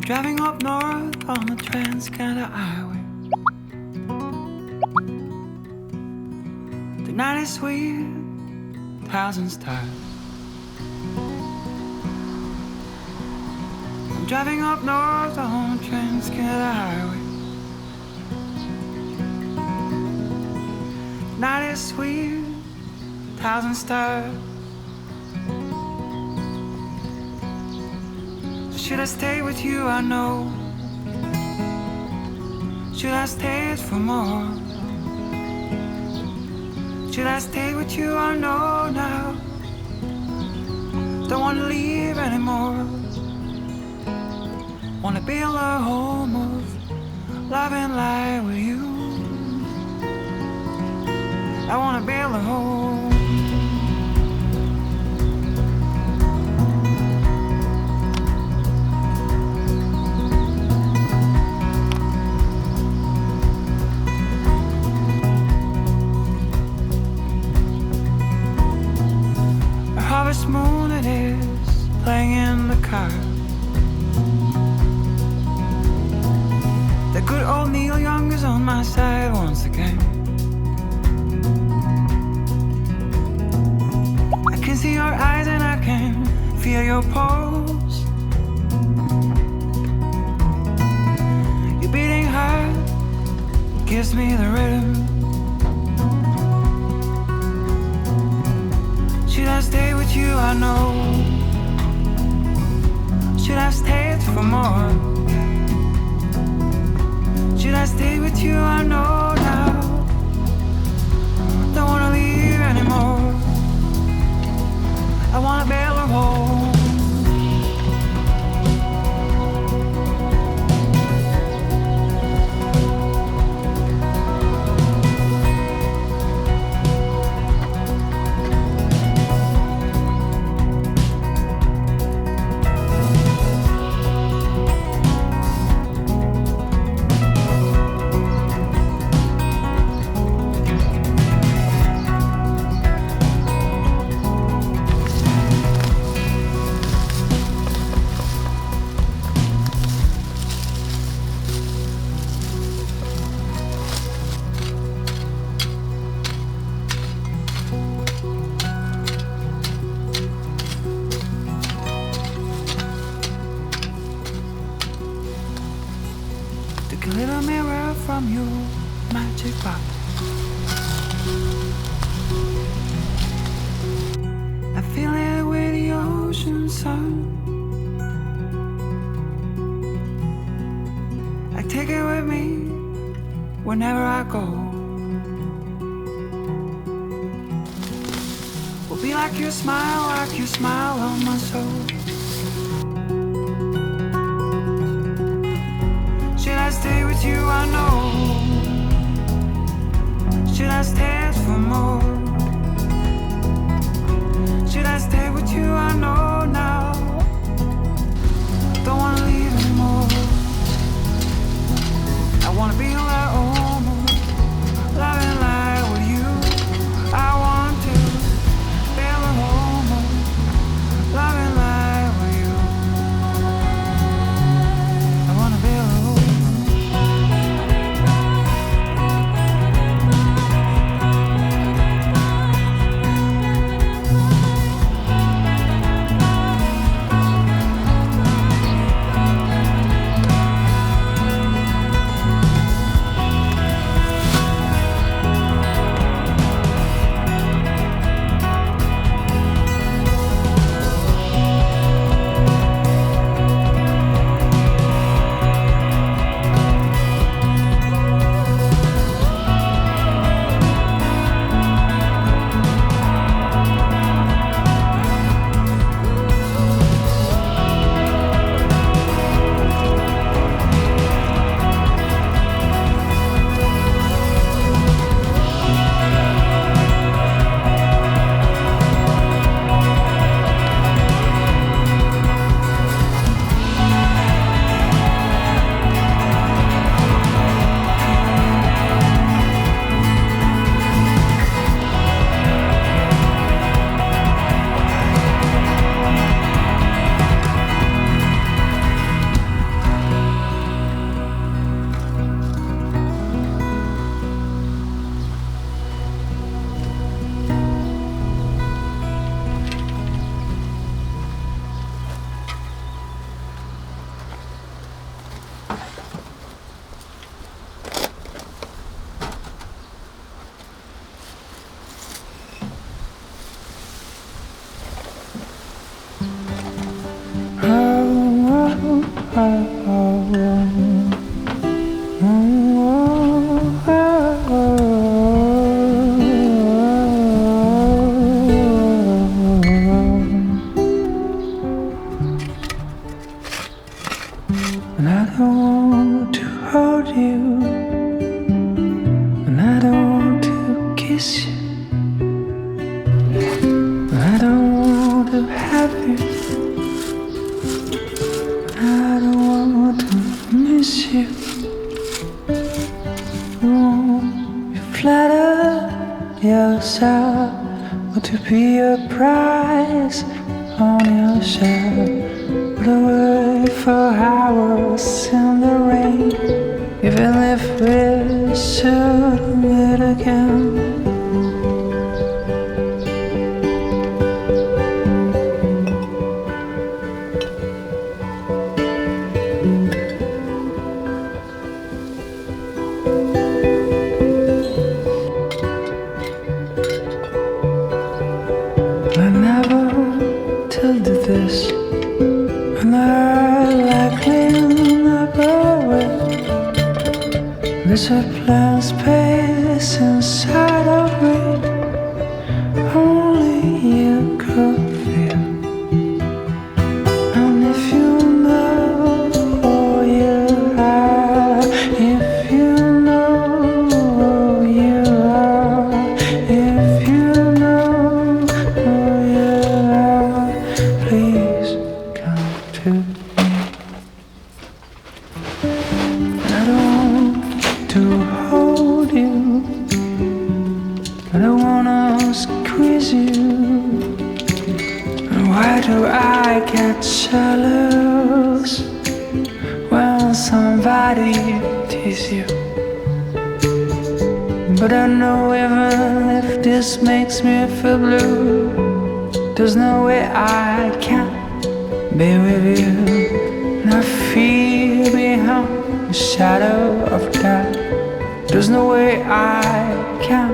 Driving up north on the Trans-Canada Highway. The night is sweet, 1,000 stars. I'm driving up north on the Trans-Canada Highway. The night is sweet, 1,000 stars. Should I stay with you? I know. Should I stay for more? Should I stay with you? I know now. Don't wanna leave anymore. Wanna build a home of love and light with you. I wanna build a home. Harvest moon it is, playing in the car. The good old Neil Young is on my side once again. I can see your eyes and I can feel your pulse. Your beating heart gives me the rhythm. Should I stay with you? I know. Should I stay for more? Should I stay with you? I know now. Don't wanna leave anymore. I wanna build a home. Took a little mirror from your magic box. I feel it with the ocean sun. I take it with me whenever I go. Will be like you smile on my soul. Should I stay with you? I know. Should I stay for more? Should I stay with you? I know now. Don't wanna leave anymore. I wanna be like home, love and light with you. I want to build a home, love and light. and I don't want to hold you, and I don't want to kiss you, and I don't want to have you, and I don't want to miss you. Won't you flatter yourself or to be a prize on your shelf? Put away for hours in the rain, even if we should meet again. I never told you this, and I likely never will. There's a blank space inside of me, only you could feel. And if you know who you are, if you know who you are, if you know who you are, please come to me. I don't want to hold you, I don't wanna squeeze you. And why do I get jealous when somebody teases you? But I know even if this makes me feel blue, there's no way I can be with you. And I feel behind the shadow of doubt, there's no way I can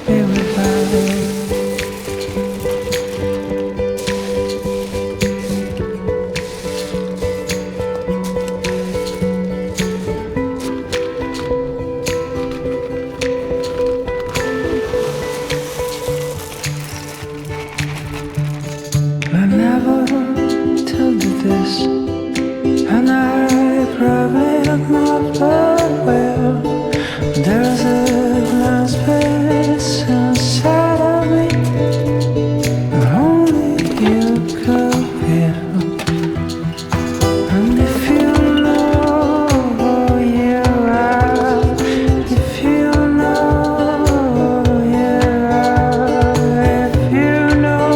be without you. I never told you this, and I probably never will. There's a blank space inside of me, only you could feel. And if you know who you are, if you know who you are, if you know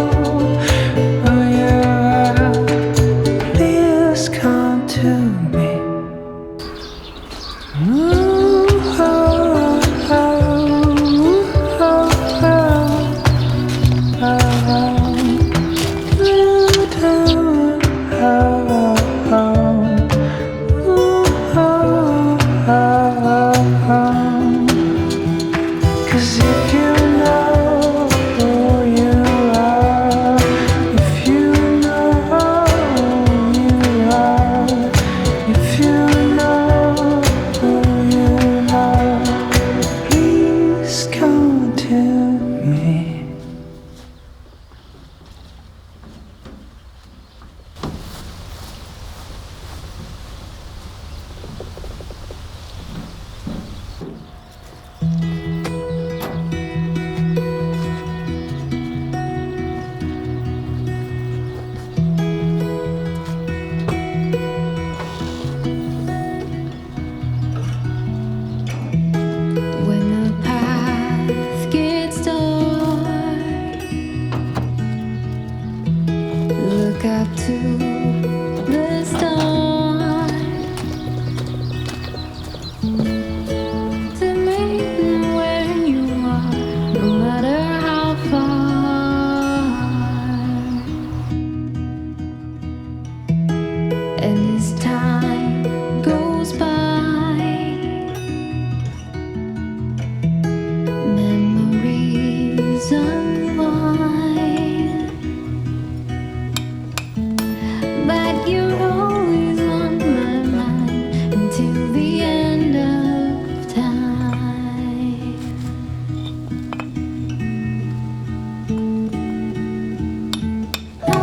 who you are, please come to me. Ooh, oh, oh, oh, oh, oh, oh. 'Cause if you know who you are, if you know who you are, if you know who you are, please come to me. When the path gets dark, look up to the stars to meet me where you are, no matter how far. And as time goes by, memories unwind, but you're always on my mind until the end of time. Ah.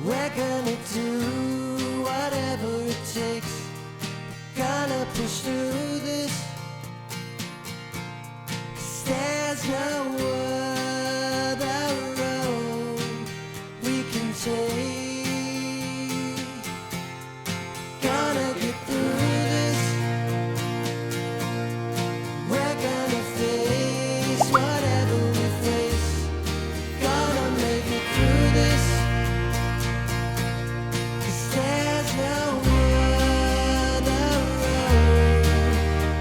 We're gonna do whatever it takes. Gonna push through this. 'Cause there's no other road we can take. Gonna get through this. We're gonna face whatever we face. Gonna make it through this. 'Cause there's no other road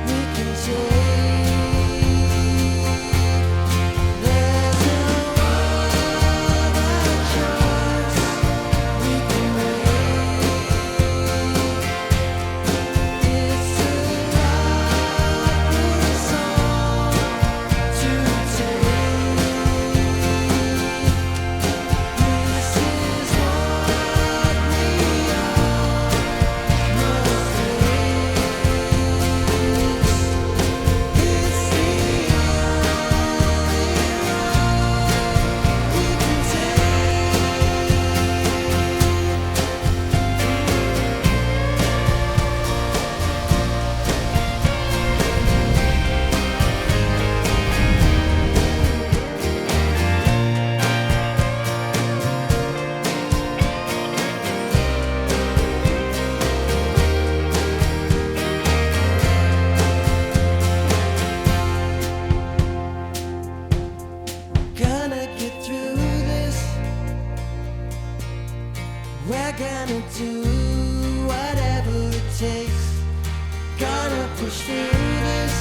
we can take. There's no other choice we can make. It's a likely song to take. This is what we all must face. It's the gonna get through this. We're gonna do whatever it takes. Gonna push through this.